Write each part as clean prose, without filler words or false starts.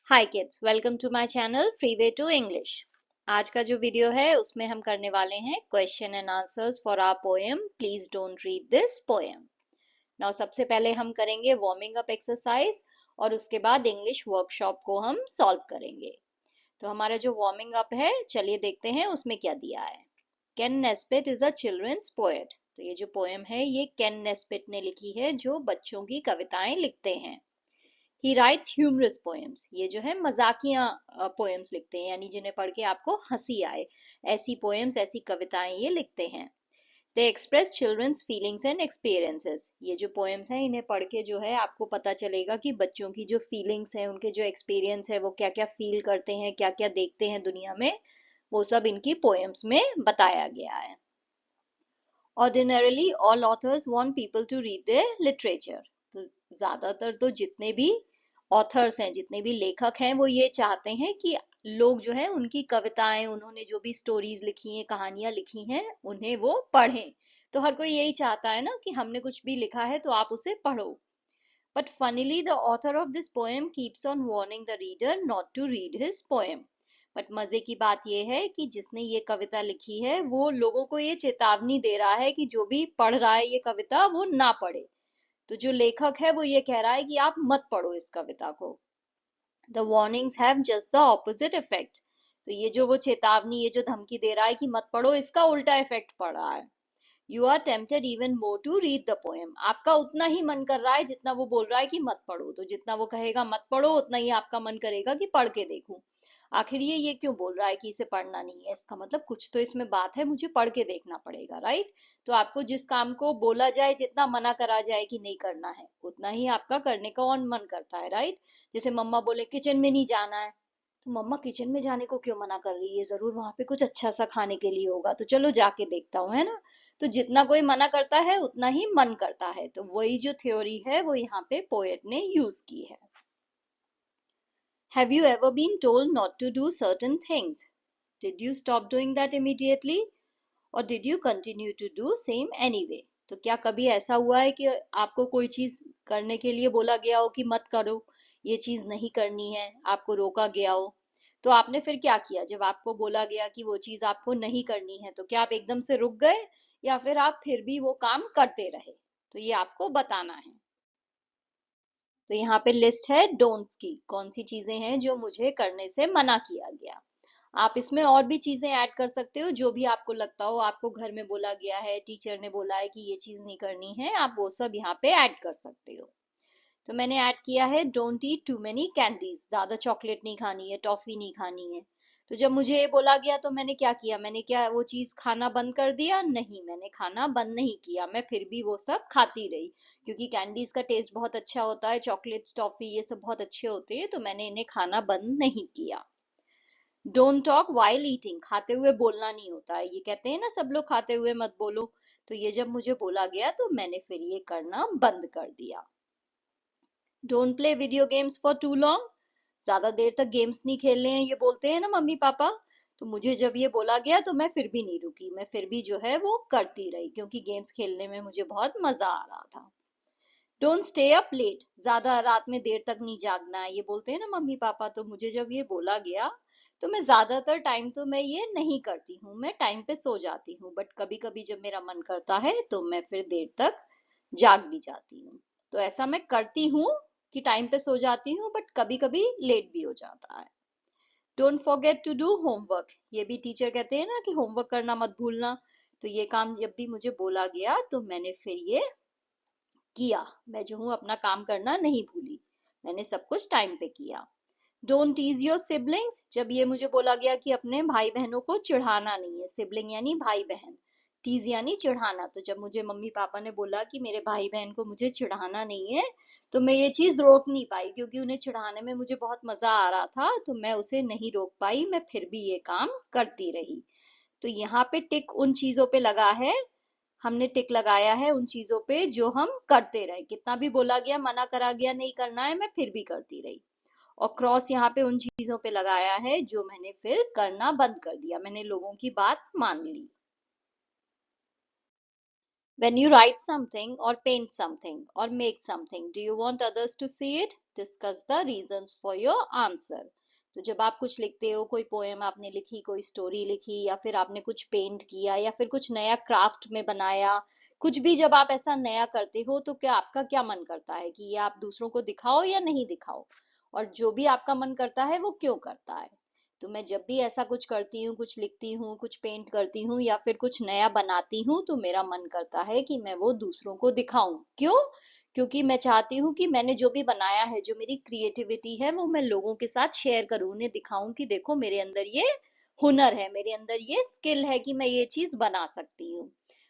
Hi kids, welcome to my channel freeway to English. आज का जो वीडियो है उसमें हम करने वाले हैं question and answers for our poem please don't read this poem. Now सबसे पहले हम करेंगे वार्मिंग अप एक्सरसाइज और उसके बाद इंग्लिश वर्कशॉप को हम सॉल्व करेंगे। तो हमारा जो वार्मिंग अप है, चलिए देखते हैं उसमें क्या दिया है। Ken Nesbit is a children's poet. तो ये जो पोएम है ये केन नेस्बिट ने लिखी है, जो बच्चों की कविताएं लिखते हैं। ही राइट्स ह्यूमरस पोएम्स, ये जो है मजाकिया पोएम्स लिखते हैं, यानी जिन्हें पढ़ के आपको हंसी आए, ऐसी पोएम्स, ऐसी कविताएं ये लिखते हैं। They express children's feelings and experiences, ये जो पोएम्स हैं इन्हें पढ़ के जो है आपको पता चलेगा कि बच्चों की जो फीलिंग्स हैं, उनके जो एक्सपीरियंस है, वो क्या क्या फील करते हैं, क्या क्या देखते हैं दुनिया में, वो सब इनकी पोएम्स में बताया गया है। Ordinarily all authors want people to read their literature. तो ज्यादातर तो जितने भी ऑथर्स हैं, जितने भी लेखक हैं, वो ये चाहते हैं कि लोग जो है उनकी कविताएं, उन्होंने जो भी स्टोरीज लिखी हैं, कहानियां लिखी हैं, उन्हें वो पढ़ें। तो हर कोई यही चाहता है ना कि हमने कुछ भी लिखा है तो आप उसे पढ़ो। But funnily the author of this poem keeps on warning the reader not to read his poem. But मजे की बात यह है कि जिसने ये कविता लिखी है वो लोगों को ये चेतावनी दे रहा है कि जो भी पढ़ रहा है ये कविता वो ना पढ़े। तो जो लेखक है वो ये कह रहा है कि आप मत पढ़ो इस कविता को। The warnings have just the opposite effect. तो ये जो वो चेतावनी, ये जो धमकी दे रहा है कि मत पढ़ो, इसका उल्टा इफेक्ट पड़ रहा है। You are tempted even more to read the poem. आपका उतना ही मन कर रहा है जितना वो बोल रहा है कि मत पढ़ो, तो जितना वो कहेगा मत पढ़ो उतना ही आपका मन करेगा कि पढ़ के देखूं। आखिर ये क्यों बोल रहा है कि इसे पढ़ना नहीं है, इसका मतलब कुछ तो इसमें बात है, मुझे पढ़ के देखना पड़ेगा, राइट। तो आपको जिस काम को बोला जाए, जितना मना करा जाए कि नहीं करना है, उतना ही आपका करने का और मन करता है, राइट। जैसे मम्मा बोले किचन में नहीं जाना है, तो मम्मा किचन में जाने को क्यों मना कर रही है, जरूर वहां पे कुछ अच्छा सा खाने के लिए होगा, तो चलो जाके देखता हूँ, है ना। तो जितना कोई मना करता है उतना ही मन करता है। तो वही जो थ्योरी है वो यहाँ पे पोएट ने यूज की है। Have you ever been told not to do certain things? Did you stop doing that immediately? Or did you continue to do same anyway? तो क्या कभी ऐसा हुआ है कि आपको कोई चीज करने के लिए बोला गया हो कि मत करो, ये चीज नहीं करनी है, आपको रोका गया हो, तो आपने फिर क्या किया? जब आपको बोला गया कि वो चीज आपको नहीं करनी है, तो क्या आप एकदम से रुक गए या फिर आप फिर भी वो काम करते रहे? तो ये आपको बताना है। तो यहाँ पे लिस्ट है डोंट्स की, कौन सी चीजें हैं जो मुझे करने से मना किया गया। आप इसमें और भी चीजें ऐड कर सकते हो, जो भी आपको लगता हो, आपको घर में बोला गया है, टीचर ने बोला है कि ये चीज नहीं करनी है, आप वो सब यहाँ पे ऐड कर सकते हो। तो मैंने ऐड किया है don't eat too many candies, ज्यादा चॉकलेट नहीं खानी है, टॉफी नहीं खानी है। तो जब मुझे ये बोला गया तो मैंने क्या किया? मैंने क्या वो चीज खाना बंद कर दिया? नहीं, मैंने खाना बंद नहीं किया, मैं फिर भी वो सब खाती रही, क्योंकि कैंडीज का टेस्ट बहुत अच्छा होता है, चॉकलेट्स, टॉफी, ये सब बहुत अच्छे होते हैं, तो मैंने इन्हें खाना बंद नहीं किया। डोंट टॉक वाइल ईटिंग, खाते हुए बोलना नहीं होता है, ये कहते हैं ना सब लोग, खाते हुए मत बोलो। तो ये जब मुझे बोला गया तो मैंने फिर ये करना बंद कर दिया। Don't play video games for too long, ज्यादा देर तक गेम्स नहीं खेलने हैं, ये बोलते हैं ना मम्मी पापा। तो मुझे जब ये बोला गया तो मैं फिर भी नहीं रुकी, मैं फिर भी जो है वो करती रही, क्योंकि गेम्स खेलने में मुझे बहुत मजा आ रहा था। डोंट स्टे अप लेट, ज्यादा रात में देर तक नहीं जागना है, ये बोलते हैं ना मम्मी पापा। तो मुझे जब ये बोला गया तो मैं ज्यादातर टाइम तो मैं ये नहीं करती हूँ, मैं टाइम पे सो जाती हूँ, बट कभी कभी जब मेरा मन करता है तो मैं फिर देर तक जाग भी जाती हूँ। तो ऐसा मैं करती हूँ कि टाइम पे सो जाती हूँ, बट कभी कभी लेट भी हो जाता है। Don't forget to do homework, ये भी टीचर कहते हैं ना कि होमवर्क करना मत भूलना। तो ये काम जब भी मुझे बोला गया तो मैंने फिर ये किया, मैं जो हूँ अपना काम करना नहीं भूली, मैंने सब कुछ टाइम पे किया। डोंट टीज योर सिबलिंग्स, जब ये मुझे बोला गया कि अपने भाई बहनों को चिढ़ाना नहीं है, सिबलिंग यानी भाई बहन, टीज यानी चिढ़ाना, तो जब मुझे मम्मी पापा ने बोला कि मेरे भाई बहन को मुझे चिढ़ाना नहीं है, तो मैं ये चीज रोक नहीं पाई, क्योंकि उन्हें चिढ़ाने में मुझे बहुत मजा आ रहा था, तो मैं उसे नहीं रोक पाई, मैं फिर भी ये काम करती रही। तो यहाँ पे टिक उन चीजों पे लगा है, हमने टिक लगाया है उन चीजों पे जो हम करते रहे, कितना भी बोला गया, मना करा गया नहीं करना है, मैं फिर भी करती रही। और क्रॉस यहाँ पे उन चीजों पे लगाया है जो मैंने फिर करना बंद कर दिया, मैंने लोगों की बात मान ली। When you write something or paint something or make something, do you want others to see it? discuss the reasons for your answer. तो जब आप कुछ लिखते हो, कोई पोएम आपने लिखी, कोई स्टोरी लिखी, या फिर आपने कुछ पेंट किया, या फिर कुछ नया क्राफ्ट में बनाया, कुछ भी जब आप ऐसा नया करते हो तो क्या आपका क्या मन करता है कि ये आप दूसरों को दिखाओ या नहीं दिखाओ, और जो भी आपका मन करता है वो क्यों करता है। तो मैं जब भी ऐसा कुछ करती हूँ, कुछ लिखती हूँ, कुछ पेंट करती हूँ, या फिर कुछ नया बनाती हूँ, तो मेरा मन करता है कि मैं वो दूसरों को दिखाऊं। क्यों? क्योंकि मैं चाहती हूँ कि मैंने जो भी बनाया है, जो मेरी क्रिएटिविटी है, वो मैं लोगों के साथ शेयर करूँ, उन्हें दिखाऊं कि देखो मेरे अंदर ये हुनर है, मेरे अंदर ये स्किल है कि मैं ये चीज बना सकती हूँ।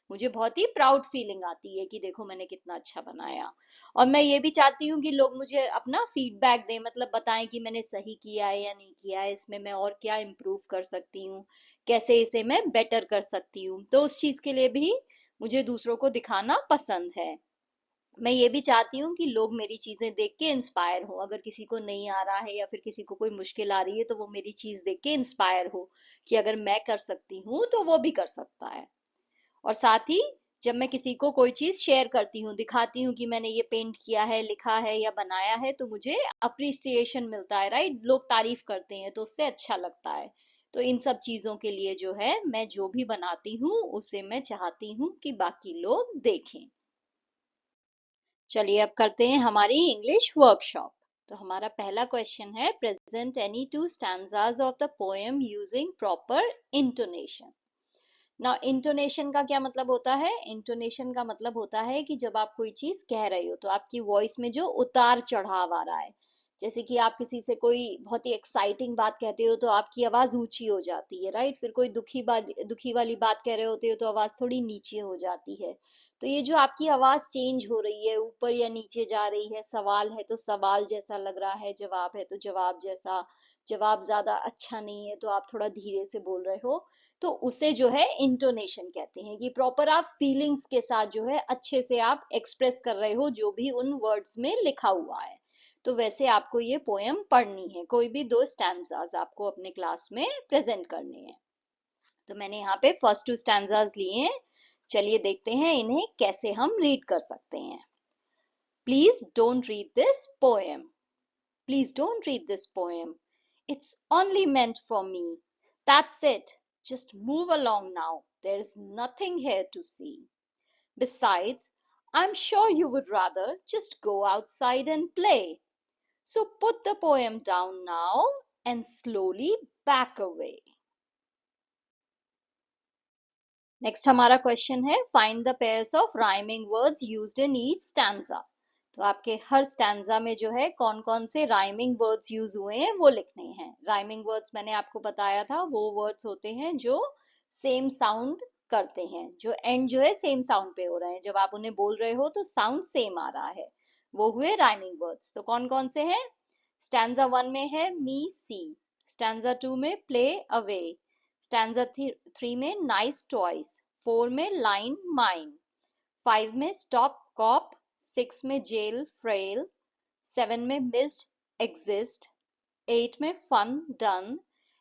मुझे बहुत ही प्राउड फीलिंग आती है कि देखो मैंने कितना अच्छा बनाया। और मैं ये भी चाहती हूँ कि लोग मुझे अपना फीडबैक दें, मतलब बताएं कि मैंने सही किया है या नहीं किया है, इसमें मैं और क्या इम्प्रूव कर सकती हूँ, कैसे इसे मैं बेटर कर सकती हूँ। तो उस चीज के लिए भी मुझे दूसरों को दिखाना पसंद है। मैं ये भी चाहती हूँ कि लोग मेरी चीजें देख के इंस्पायर हो, अगर किसी को नहीं आ रहा है या फिर किसी को कोई मुश्किल आ रही है, तो वो मेरी चीज देख के इंस्पायर हो कि अगर मैं कर सकती हूँ तो वो भी कर सकता है। और साथ ही जब मैं किसी को कोई चीज शेयर करती हूँ, दिखाती हूँ कि मैंने ये पेंट किया है, लिखा है या बनाया है, तो मुझे अप्रिसिएशन मिलता है, राइट, लोग तारीफ करते हैं तो उससे अच्छा लगता है। तो इन सब चीजों के लिए जो है, मैं जो भी बनाती हूँ उसे मैं चाहती हूँ कि बाकी लोग देखें। चलिए अब करते हैं हमारी इंग्लिश वर्कशॉप। तो हमारा पहला क्वेश्चन है, present any two stanzas of the poem using proper intonation. ना, इंटोनेशन का क्या मतलब होता है? इंटोनेशन का मतलब होता है कि जब आप कोई चीज कह रहे हो तो आपकी वॉइस में जो उतार चढ़ाव आ रहा है। जैसे कि आप किसी से कोई बहुत ही एक्साइटिंग बात कहते हो तो आपकी आवाज ऊंची हो जाती है, राइट। फिर कोई दुखी वाली बात कह रहे होते हो तो आवाज थोड़ी नीचे हो जाती है। तो ये जो आपकी आवाज चेंज हो रही है, ऊपर या नीचे जा रही है, सवाल है तो सवाल जैसा लग रहा है, जवाब है तो जवाब जैसा, जवाब ज्यादा अच्छा नहीं है तो आप थोड़ा धीरे से बोल रहे हो, तो उसे जो है इंटोनेशन कहते हैं। कि प्रॉपर आप फीलिंग्स के साथ जो है अच्छे से आप एक्सप्रेस कर रहे हो जो भी उन वर्ड्स में लिखा हुआ है। तो वैसे आपको ये पोएम पढ़नी है, कोई भी दो स्टैंजाज आपको अपने क्लास में प्रेजेंट करने हैं। तो मैंने यहाँ पे फर्स्ट टू स्टैंजाज लिए हैं। चलिए देखते हैं इन्हें कैसे हम रीड कर सकते हैं। Please don't read this poem. Please don't read this poem. It's only meant for me. That's it. Just move along now. There's nothing here to see. Besides, I'm sure you would rather just go outside and play. So put the poem down now and slowly back away. Next हमारा question है, find the pairs of rhyming words used in each stanza. तो आपके हर stanza में जो है कौन कौन से राइमिंग वर्ड्स यूज हुए हैं वो लिखने हैं। राइमिंग वर्ड्स मैंने आपको बताया था, वो वर्ड्स होते हैं जो सेम साउंड करते हैं, जो एंड जो है सेम साउंड पे हो रहे हैं, जब आप उन्हें बोल रहे हो तो साउंड सेम आ रहा है, वो हुए राइमिंग वर्ड्स। तो कौन कौन से हैं? स्टैंजा 1 में है मी सी, स्टैंजा 2 में प्ले अवे, स्टैंजा 3 में नाइस टॉयज, 4 में लाइन माइन, 5 में स्टॉप कॉप, 6 में जेल फ्रेल, 7 में मिस्ड एग्जिस्ट, 8 में फन डन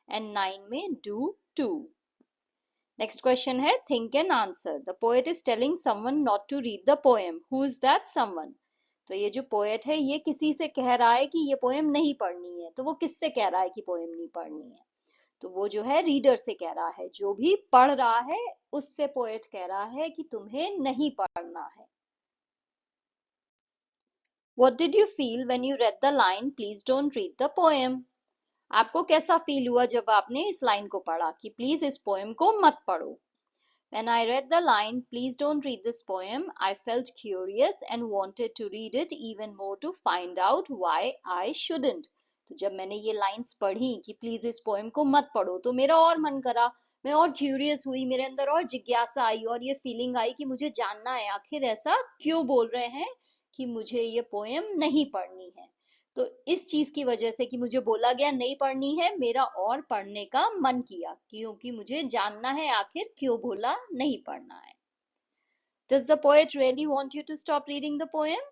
एंड 9 में डू टू। नेक्स्ट क्वेश्चन है, think and answer. The poet is telling someone not to read the poem, who is that someone? तो ये जो poet है ये किसी से कह रहा है कि ये पोएम नहीं पढ़नी है, तो वो किससे कह रहा है कि पोएम नहीं पढ़नी है? तो वो जो है रीडर से कह रहा है, जो भी पढ़ रहा है उससे पोएट कह रहा है कि तुम्हें नहीं पढ़ना है। What did you feel when you read the line please don't read the poem? आपको कैसा फील हुआ जब आपने इस लाइन को पढ़ा कि प्लीज इस पोएम को मत पढ़ो? When I read the line please don't read this poem, I felt curious and wanted to read it even more to find out why I shouldn't. तो जब मैंने ये लाइंस पढ़ी कि प्लीज इस पोएम को मत पढ़ो, तो मेरा और मन करा, मैं और क्यूरियस हुई, मेरे अंदर और जिज्ञासा आई और ये फीलिंग आई कि मुझे जानना है आखिर ऐसा क्यों बोल रहे हैं कि मुझे ये पोएम नहीं पढ़नी है। तो इस चीज की वजह से कि मुझे बोला गया नहीं पढ़नी है, मेरा और पढ़ने का मन किया, क्योंकि मुझे जानना है आखिर क्यों बोला नहीं पढ़ना है। Does the poet really want you to stop reading the poem?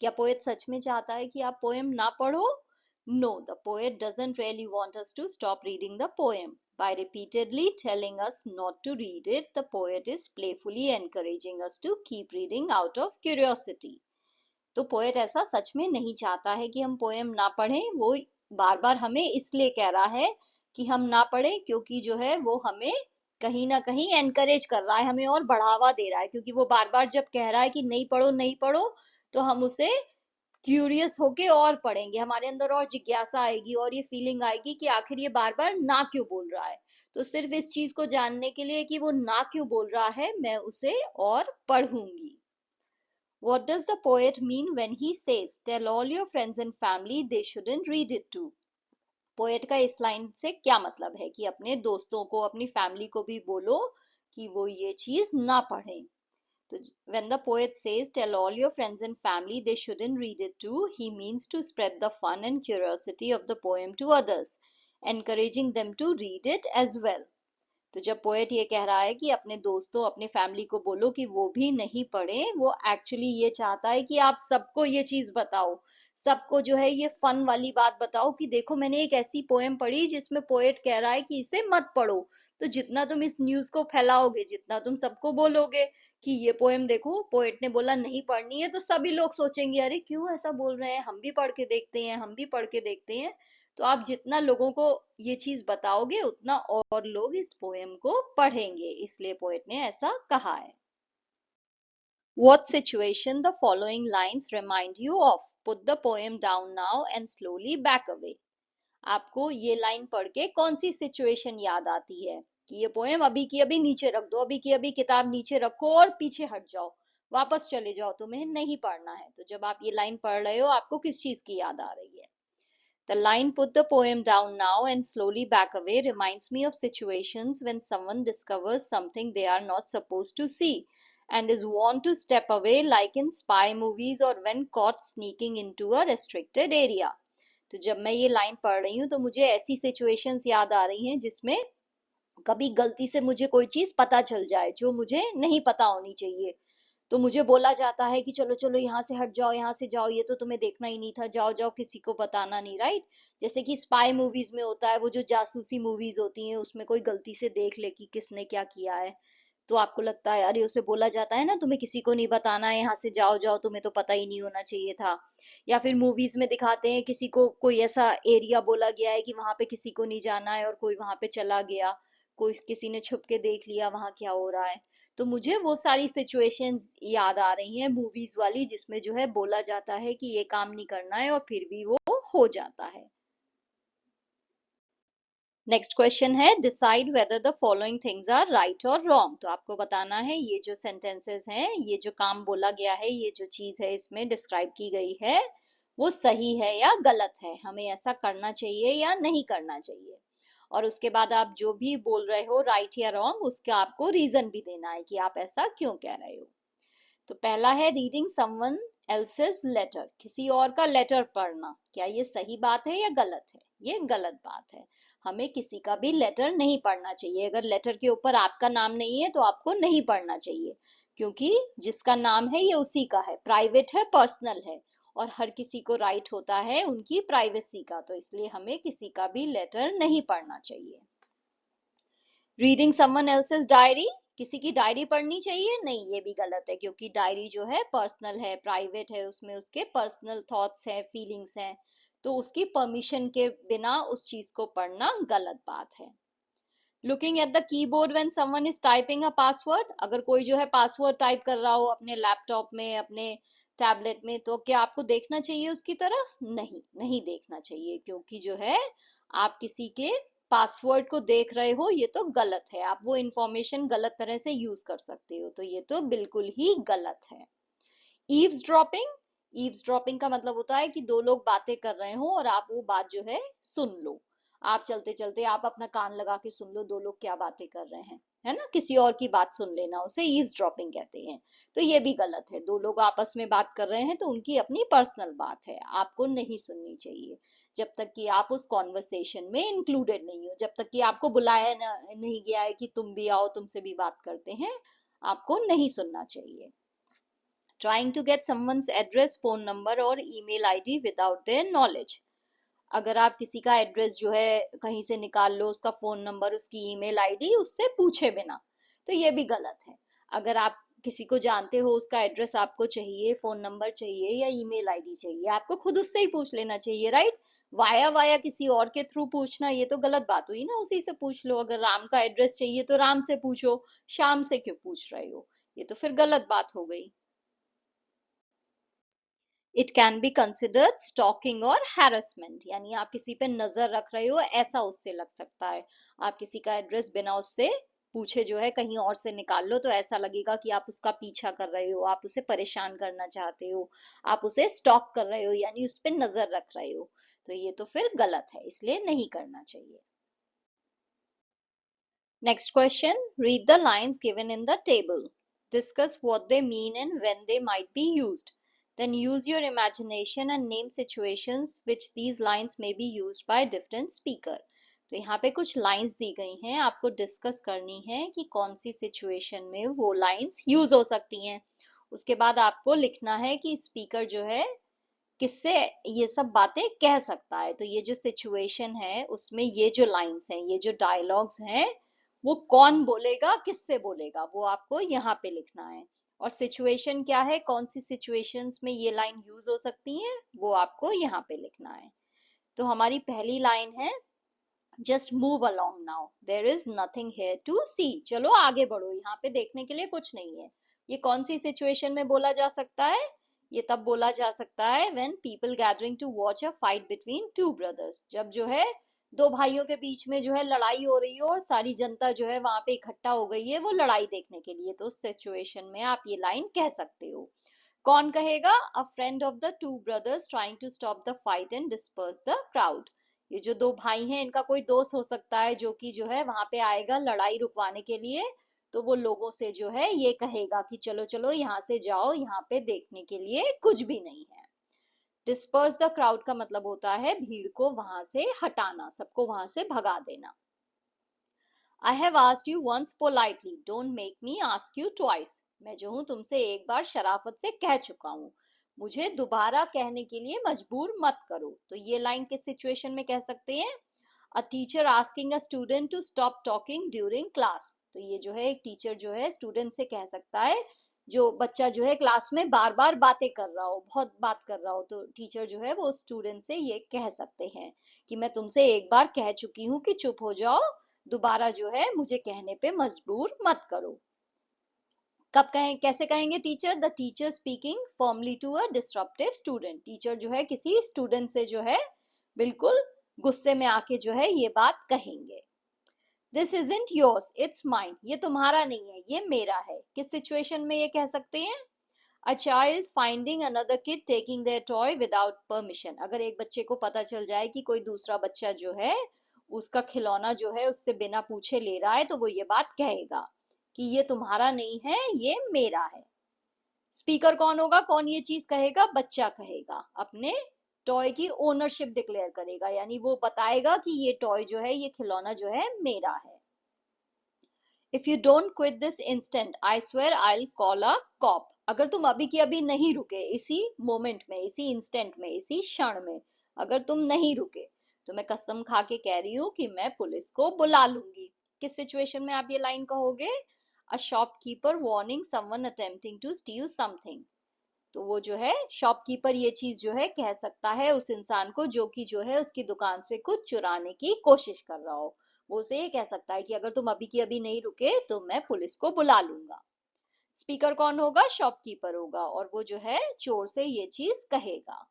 क्या पोएट सच में चाहता है कि आप पोएम ना पढ़ो? No, the poet doesn't really want us to stop reading the poem. By repeatedly telling us not to read it, the poet is playfully encouraging us to keep reading out of curiosity. तो poet ऐसा सच में नहीं चाहता है कि हम poem ना पढ़ें। वो बार बार हमें इसलिए कह रहा है कि हम ना पढ़ें, क्योंकि जो है वो हमें कहीं ना कहीं एनकरेज कर रहा है, हमें और बढ़ावा दे रहा है। क्योंकि वो बार बार जब कह रहा है कि नहीं पढ़ो नहीं पढ़ो, तो हम उसे क्यूरियस होके और पढ़ेंगे, हमारे अंदर और जिज्ञासा आएगी और ये फीलिंग आएगी कि आखिर ये बार बार ना क्यों बोल रहा है। तो सिर्फ इस चीज को जानने के लिए कि वो ना क्यों बोल रहा है, मैं उसे और पढ़ूंगी। What does the poet mean when he says, tell all your friends and family they shouldn't read it too? Poet का इस लाइन से क्या मतलब है कि अपने दोस्तों को, अपनी फैमिली को भी बोलो कि वो ये चीज ना पढ़ें। तो when the poet says tell all your friends and family they shouldn't read it too, he means to spread the fun and curiosity of the poem to others, encouraging them to read it as well. तो जब poet ये कह रहा है कि अपने दोस्तों, अपने फैमिली को बोलो कि वो भी नहीं पढ़े, वो एक्चुअली ये चाहता है कि आप सबको ये चीज बताओ, सबको जो है ये फन वाली बात बताओ कि देखो मैंने एक ऐसी पोएम पढ़ी जिसमें पोएट कह रहा है कि इसे मत पढ़ो। तो जितना तुम इस न्यूज को फैलाओगे, जितना तुम सबको बोलोगे कि ये पोएम देखो पोएट ने बोला नहीं पढ़नी है, तो सभी लोग सोचेंगे अरे क्यों ऐसा बोल रहे हैं, हम भी पढ़ के देखते हैं, हम भी पढ़ के देखते हैं। तो आप जितना लोगों को ये चीज बताओगे, उतना और लोग इस पोएम को पढ़ेंगे, इसलिए पोएट ने ऐसा कहा है। What situation the following lines remind you of? Put the poem down now and slowly back away. आपको ये लाइन पढ़ के कौन सी सिचुएशन याद आती है कि ये पोएम अभी की अभी नीचे रख दो, अभी की अभी किताब नीचे रखो और पीछे हट जाओ, वापस चले जाओ, तुम्हें नहीं पढ़ना है। तो जब आप ये लाइन पढ़ रहे हो, आपको किस चीज की याद आ रही है? The line put the poem down now and slowly back away reminds me of situations when someone discovers something they are not supposed to see and is warned to step away, like in spy movies or when caught sneaking into a restricted area. तो जब मैं ये line पढ़ रही हूँ तो मुझे ऐसी सिचुएशंस याद आ रही हैं जिसमें कभी गलती से मुझे कोई चीज पता चल जाए जो मुझे नहीं पता होनी चाहिए। तो मुझे बोला जाता है कि चलो चलो यहाँ से हट जाओ, यहाँ से जाओ, ये तो तुम्हें देखना ही नहीं था, जाओ जाओ, किसी को बताना नहीं, राइट। जैसे कि स्पाई मूवीज में होता है, वो जो जासूसी मूवीज होती हैं, उसमें कोई गलती से देख ले कि किसने क्या किया है, तो आपको लगता है अरे, उसे बोला जाता है ना तुम्हें किसी को नहीं बताना है, यहाँ से जाओ जाओ, तुम्हें तो पता ही नहीं होना चाहिए था। या फिर मूवीज में दिखाते हैं किसी को कोई ऐसा एरिया बोला गया है कि वहां पे किसी को नहीं जाना है, और कोई वहां पे चला गया, कोई किसी ने छुप के देख लिया वहां क्या हो रहा है। तो मुझे वो सारी सिचुएशंस याद आ रही हैं मूवीज वाली, जिसमें जो है बोला जाता है कि ये काम नहीं करना है और फिर भी वो हो जाता है। नेक्स्ट क्वेश्चन है decide whether the following things are right और रॉन्ग। तो आपको बताना है ये जो सेंटेंसेस हैं, ये जो काम बोला गया है, ये जो चीज है इसमें डिस्क्राइब की गई है, वो सही है या गलत है, हमें ऐसा करना चाहिए या नहीं करना चाहिए। और उसके बाद आप जो भी बोल रहे हो राइट या रॉन्ग, उसका आपको रीजन भी देना है कि आप ऐसा क्यों कह रहे हो। तो पहला है रीडिंग समवन एल्सेस लेटर, किसी और का लेटर पढ़ना, क्या ये सही बात है या गलत है? ये गलत बात है, हमें किसी का भी लेटर नहीं पढ़ना चाहिए। अगर लेटर के ऊपर आपका नाम नहीं है तो आपको नहीं पढ़ना चाहिए, क्योंकि जिसका नाम है ये उसी का है, प्राइवेट है, पर्सनल है, और हर किसी को राइट होता है उनकी प्राइवेसी का, तो इसलिए हमें किसी का भी लेटर नहीं पढ़ना चाहिए। रीडिंग समवन एल्सेस डायरी, किसी की डायरी पढ़नी चाहिए? नहीं, ये भी गलत है, क्योंकि डायरी जो है पर्सनल है, प्राइवेट है, उसमें उसके पर्सनल थॉट्स हैं, फीलिंग्स हैं, तो उसकी परमिशन के बिना उस चीज को पढ़ना गलत बात है। Looking at the keyboard when someone is typing a password, अगर कोई जो है पासवर्ड टाइप कर रहा हो अपने लैपटॉप में, अपने टैबलेट में, तो क्या आपको देखना चाहिए उसकी तरफ? नहीं, नहीं देखना चाहिए, क्योंकि जो है आप किसी के पासवर्ड को देख रहे हो, ये तो गलत है, आप वो इंफॉर्मेशन गलत तरह से यूज कर सकते हो, तो ये तो बिल्कुल ही गलत है। ईव्सड्रॉपिंग, ईव्सड्रॉपिंग का मतलब होता है कि दो लोग बातें कर रहे हो और आप वो बात जो है सुन लो, आप चलते चलते आप अपना कान लगा के सुन लो दो लोग क्या बातें कर रहे हैं, है ना, किसी और की बात सुन लेना, उसे ईव्सड्रॉपिंग कहते हैं। तो ये भी गलत है, दो लोग आपस में बात कर रहे हैं तो उनकी अपनी पर्सनल बात है, आपको नहीं सुननी चाहिए जब तक कि आप उस कॉन्वर्सेशन में इंक्लूडेड नहीं हो, जब तक कि आपको बुलाया नहीं गया है कि तुम भी आओ तुमसे भी बात करते हैं, आपको नहीं सुनना चाहिए। Trying to get someone's address, phone number और email ID without their knowledge, अगर आप किसी का एड्रेस जो है कहीं से निकाल लो, उसका फोन नंबर, उसकी ईमेल आईडी उससे पूछे बिना, तो ये भी गलत है। अगर आप किसी को जानते हो, उसका एड्रेस आपको चाहिए, फोन नंबर चाहिए या ईमेल आईडी चाहिए, आपको खुद उससे ही पूछ लेना चाहिए, राइट। वाया वाया किसी और के थ्रू पूछना, ये तो गलत बात हुई ना। उसी से पूछ लो। अगर राम का एड्रेस चाहिए तो राम से पूछो, श्याम से क्यों पूछ रहे हो? ये तो फिर गलत बात हो गई। It can be considered stalking और हैरेसमेंट, यानी आप किसी पे नजर रख रहे हो, ऐसा उससे लग सकता है। आप किसी का एड्रेस बिना उससे पूछे जो है कहीं और से निकाल लो, तो ऐसा लगेगा कि आप उसका पीछा कर रहे हो, आप उसे परेशान करना चाहते हो, आप उसे स्टॉक कर रहे हो, यानी उस पर नजर रख रहे हो। तो ये तो फिर गलत है, इसलिए नहीं करना चाहिए। Next question. Read the lines given in the table. Discuss what they mean and when they might be used. Then use your imagination and name situations which these lines may be used by different speaker. तो यहाँ पे कुछ lines दी गई हैं, आपको discuss करनी है कि कौन सी सिचुएशन में वो लाइंस यूज हो सकती हैं। उसके बाद आपको लिखना है कि स्पीकर जो है किससे ये सब बातें कह सकता है। तो ये जो सिचुएशन है उसमें ये जो लाइंस हैं, ये जो डायलॉग्स हैं, वो कौन बोलेगा, किससे बोलेगा, वो आपको यहाँ पे लिखना है। और सिचुएशन क्या है, कौन सी सिचुएशंस में ये लाइन यूज हो सकती है, वो आपको यहाँ पे लिखना है। तो हमारी पहली लाइन है, just move along now, there is nothing here to see. चलो आगे बढ़ो, यहाँ पे देखने के लिए कुछ नहीं है। ये कौन सी सिचुएशन में बोला जा सकता है? ये तब बोला जा सकता है when people gathering to watch a fight between two brothers, जब जो है दो भाइयों के बीच में जो है लड़ाई हो रही हो और सारी जनता जो है वहां पे इकट्ठा हो गई है वो लड़ाई देखने के लिए। तो उस सिचुएशन में आप ये लाइन कह सकते हो। कौन कहेगा? A friend of the two brothers trying to stop the fight and disperse the crowd. ये जो दो भाई हैं इनका कोई दोस्त हो सकता है जो कि जो है वहां पे आएगा लड़ाई रुकवाने के लिए। तो वो लोगों से जो है ये कहेगा कि चलो चलो यहाँ से जाओ, यहाँ पे देखने के लिए कुछ भी नहीं है। डिस्पर्स द क्राउड का मतलब होता है भीड़ को वहां से हटाना, सबको वहां से भगा देना। I have asked you once politely, don't make me ask you twice. मैं जो हूं तुमसे एक बार शराफत से कह चुका हूँ, मुझे दोबारा कहने के लिए मजबूर मत करो। तो ये लाइन किस सिचुएशन में कह सकते हैं? A teacher asking a student to stop talking during class. तो ये जो है एक टीचर जो है स्टूडेंट से कह सकता है, जो बच्चा जो है क्लास में बार बार बातें कर रहा हो, बहुत बात कर रहा हो, तो टीचर जो है वो स्टूडेंट से ये कह सकते हैं कि मैं तुमसे एक बार कह चुकी हूँ कि चुप हो जाओ, दोबारा जो है मुझे कहने पे मजबूर मत करो। कब कहें, कैसे कहेंगे teacher? The teacher speaking formally to a disruptive student. Teacher जो है किसी स्टूडेंट से जो है बिल्कुल गुस्से में आके जो है ये बात कहेंगे। This isn't yours it's mine, ये तुम्हारा नहीं है ये मेरा है। किस सिचुएशन में ये कह सकते हैं? A child finding another kid taking their toy without permission. अगर एक बच्चे को पता चल जाए कि कोई दूसरा बच्चा जो है उसका खिलौना जो है उससे बिना पूछे ले रहा है, तो वो ये बात कहेगा कि ये तुम्हारा नहीं है ये मेरा है। स्पीकर कौन होगा, कौन ये चीज कहेगा? बच्चा कहेगा, अपने टॉय की ओनरशिप डिक्लेयर करेगा, यानी वो बताएगा कि ये टॉय जो है, ये खिलौना जो है मेरा है। If you don't quit this instant I swear I will call a cop. अगर तुम अभी की अभी नहीं रुके, इसी मोमेंट में, इसी इंस्टेंट में, इसी क्षण में अगर तुम नहीं रुके, तो मैं कसम खा के कह रही हूँ कि मैं पुलिस को बुला लूंगी। किस सिचुएशन में आप ये लाइन कहोगे? A shopkeeper warning someone attempting to steal something. तो वो जो है शॉपकीपर ये चीज जो है कह सकता है उस इंसान को जो कि जो है उसकी दुकान से कुछ चुराने की कोशिश कर रहा हो। वो उसे ये कह सकता है कि अगर तुम अभी की अभी नहीं रुके तो मैं पुलिस को बुला लूंगा। स्पीकर कौन होगा? शॉपकीपर होगा, और वो जो है चोर से ये चीज कहेगा।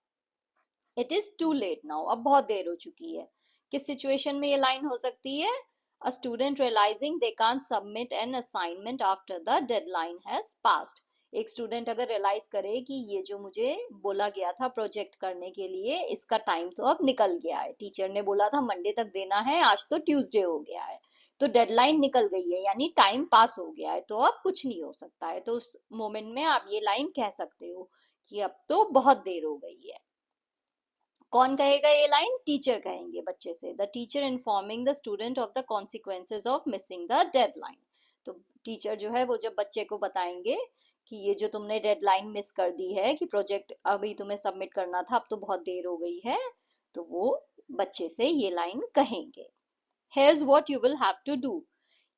It is too late now, अब बहुत देर हो चुकी है। किस सिचुएशन में ये लाइन हो सकती है? A student realising they can't submit an assignment after the deadline has passed. एक स्टूडेंट अगर रियलाइज करे कि ये जो मुझे बोला गया था प्रोजेक्ट करने के लिए, इसका टाइम तो अब निकल गया है, टीचर ने बोला था मंडे तक देना है, आज तो ट्यूसडे हो गया है, तो डेडलाइन निकल गई है, यानी टाइम पास हो गया है, तो अब कुछ नहीं हो सकता है। तो उस मोमेंट में आप ये लाइन कह सकते हो कि अब तो बहुत देर हो गई है। कौन कहेगा ये लाइन? टीचर कहेंगे बच्चे से। The teacher informing the student of the consequences of missing the deadline. तो टीचर जो है वो जब बच्चे को बताएंगे कि ये जो तुमने डेडलाइन मिस कर दी है, कि प्रोजेक्ट अभी तुम्हें सबमिट करना था, अब तो बहुत देर हो गई है, तो वो बच्चे से ये लाइन कहेंगे। Here's what you will have to do.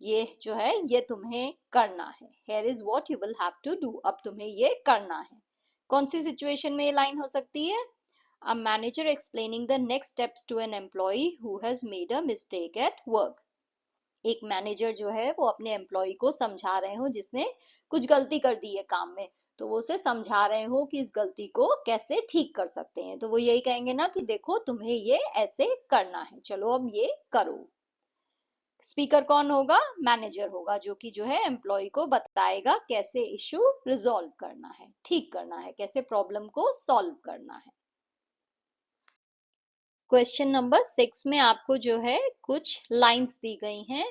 ये जो है ये तुम्हें करना है। Here is what you will have to do, अब तुम्हें ये करना है। कौन सी सिचुएशन में ये लाइन हो सकती है? A manager explaining the next steps to an employee who has made a mistake at work. एक मैनेजर जो है वो अपने एम्प्लॉय को समझा रहे हो जिसने कुछ गलती कर दी है काम में, तो वो उसे समझा रहे हो कि इस गलती को कैसे ठीक कर सकते हैं। तो वो यही कहेंगे ना कि देखो तुम्हें ये ऐसे करना है, चलो अब ये करो। स्पीकर कौन होगा? मैनेजर होगा, जो कि जो है एम्प्लॉय को बताएगा कैसे इशू रिजॉल्व करना है, ठीक करना है, कैसे प्रॉब्लम को सॉल्व करना है। क्वेश्चन नंबर 6 में आपको जो है कुछ लाइंस दी गई हैं,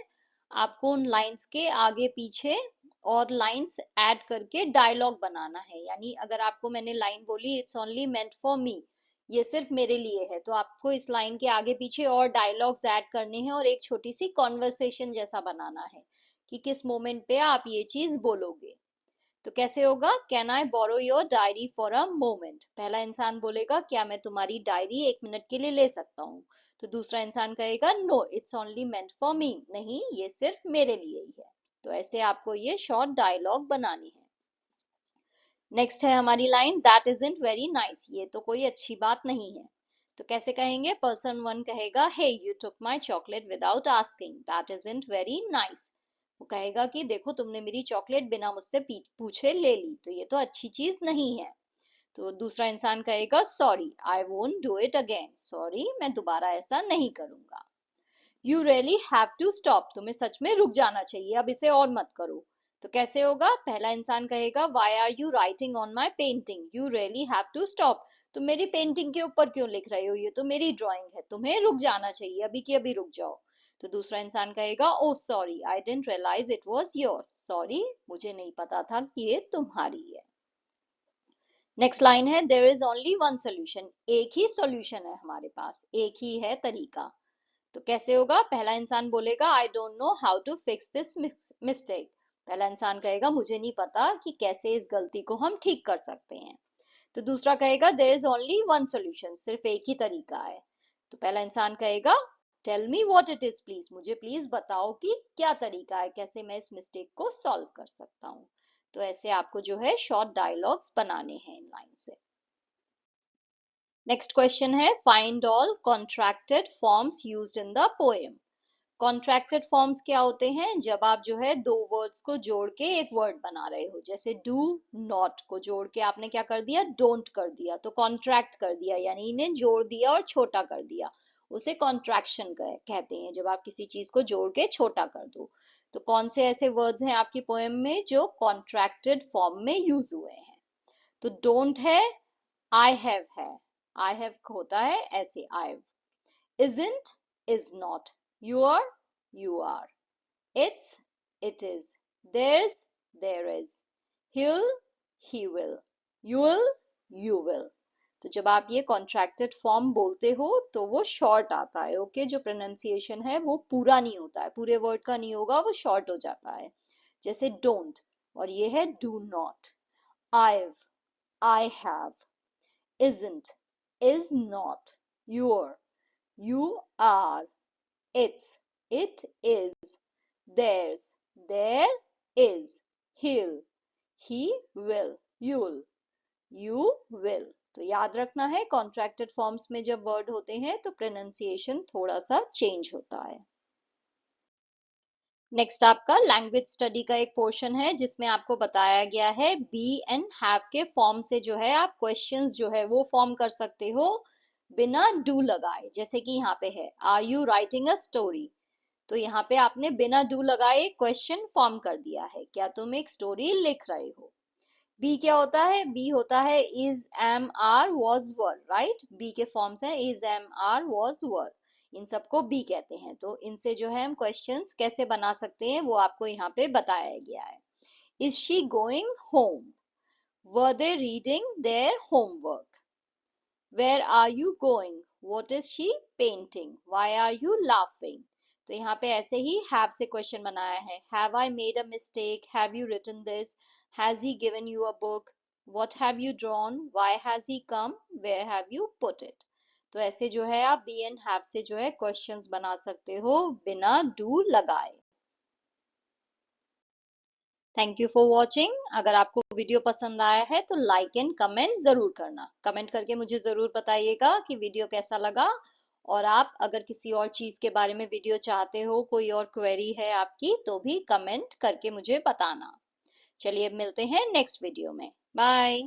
आपको उन लाइंस के आगे पीछे और लाइंस ऐड करके डायलॉग बनाना है। यानी अगर आपको मैंने लाइन बोली इट्स ओनली मेंट फॉर मी, ये सिर्फ मेरे लिए है, तो आपको इस लाइन के आगे पीछे और डायलॉग्स ऐड करने हैं और एक छोटी सी कॉन्वर्सेशन जैसा बनाना है कि किस मोमेंट पे आप ये चीज बोलोगे। तो कैसे होगा? Can I borrow your diary for a moment. पहला इंसान बोलेगा क्या मैं तुम्हारी डायरी 1 मिनट के लिए ले सकता हूँ? तो दूसरा इंसान कहेगा no it's only meant for me, नहीं ये सिर्फ मेरे लिए ही है। तो ऐसे आपको ये शॉर्ट डायलॉग बनानी है। नेक्स्ट है हमारी line that isn't very nice, ये तो कोई अच्छी बात नहीं है। तो कैसे कहेंगे? पर्सन 1 कहेगा hey you took my chocolate without asking, that isn't very nice. वो कहेगा कि देखो तुमने मेरी चॉकलेट बिना मुझसे पूछे ले ली, तो ये तो अच्छी चीज नहीं है। तो दूसरा इंसान कहेगा sorry I won't do it again, sorry मैं दोबारा ऐसा नहीं करूंगा। You really have to stop, तुम्हें सच में रुक जाना चाहिए, अब इसे और मत करो। तो कैसे होगा? पहला इंसान कहेगा why are you writing on my painting, you really have to stop, तुम मेरी पेंटिंग के ऊपर क्यों लिख रहे हो, ये तो मेरी ड्राइंग है, तुम्हें रुक जाना चाहिए, अभी की अभी रुक जाओ। तो दूसरा इंसान कहेगा oh sorry I didn't realise it was yours, sorry मुझे नहीं पता था कि ये तुम्हारी है। नेक्स्ट लाइन है there is only one solution, एक ही सॉल्यूशन है हमारे पास, एक ही है तरीका। तो कैसे होगा? पहला इंसान बोलेगा I don't know how to fix this mistake, पहला इंसान कहेगा मुझे नहीं पता कि कैसे इस गलती को हम ठीक कर सकते हैं। तो दूसरा कहेगा there is only one solution, सिर्फ एक ही तरीका है। तो पहला इंसान कहेगा tell me what it is please, मुझे प्लीज बताओ कि क्या तरीका है, कैसे मैं इस मिस्टेक को सॉल्व कर सकता हूँ। तो ऐसे आपको जो है शॉर्ट डायलॉग्स बनाने हैं इन लाइन से। नेक्स्ट क्वेश्चन है find all contracted forms used in the poem. Contracted forms क्या होते हैं? जब आप जो है दो वर्ड्स को जोड़ के एक वर्ड बना रहे हो, जैसे डू नॉट को जोड़ के आपने क्या कर दिया? डोंट कर दिया, तो कॉन्ट्रैक्ट कर दिया, यानी इन्हें जोड़ दिया और छोटा कर दिया, उसे कॉन्ट्रैक्शन कहते हैं, जब आप किसी चीज को जोड़ के छोटा कर दो। तो कौन से ऐसे वर्ड्स हैं आपकी पोएम में जो कॉन्ट्रैक्टेड फॉर्म में यूज हुए हैं? तो डोंट है, आई हैव है, आई हैव होता है ऐसे आई, isn't is not, your you are, it's it is, there's there is, he'll he will, you'll you will। तो जब आप ये कॉन्ट्रैक्टेड फॉर्म बोलते हो तो वो शॉर्ट आता है, ओके जो प्रोनाउंसिएशन है वो पूरा नहीं होता है, पूरे वर्ड का नहीं होगा, वो शॉर्ट हो जाता है। जैसे डोंट और ये है do not, I've I have, isn't is not, your you are, it's it is, there's there is, he'll he will, you'll you will। तो याद रखना है कॉन्ट्रैक्टेड फॉर्म्स में जब वर्ड होते हैं तो प्रोनाउंसिएशन थोड़ा सा चेंज होता है। नेक्स्ट आपका लैंग्वेज स्टडी का एक पोर्शन है जिसमें आपको बताया गया है बी एंड हैव के फॉर्म से जो है आप क्वेश्चंस जो है वो फॉर्म कर सकते हो बिना डू लगाए। जैसे कि यहाँ पे है are you writing a story, तो यहाँ पे आपने बिना डू लगाए क्वेश्चन फॉर्म कर दिया है, क्या तुम एक स्टोरी लिख रहे हो। बी क्या होता है? बी होता है is am are was were, right, be के फॉर्म्स हैं is am are was were, इन सबको बी कहते हैं। तो इनसे जो है हम क्वेश्चंस कैसे बना सकते हैं वो आपको यहाँ पे बताया गया है। Is she going home, were they reading their homework, where are you going, what is she painting, why are you laughing. तो यहाँ पे ऐसे ही हैव से क्वेश्चन बनाया है, have I made a mistake, have you written this, has he given you a book, what have you drawn, why has he come, where have you put it. तो ऐसे जो है आप B and have से जो है questions बना सकते हो बिना डू लगाए। Thank you for watching. अगर आपको वीडियो पसंद आया है तो लाइक एंड कमेंट जरूर करना। कमेंट करके मुझे जरूर बताइएगा कि वीडियो कैसा लगा। और आप अगर किसी और चीज के बारे में वीडियो चाहते हो, कोई और क्वेरी है आपकी, तो भी कमेंट करके मुझे बताना। चलिए अब मिलते हैं नेक्स्ट वीडियो में। बाय।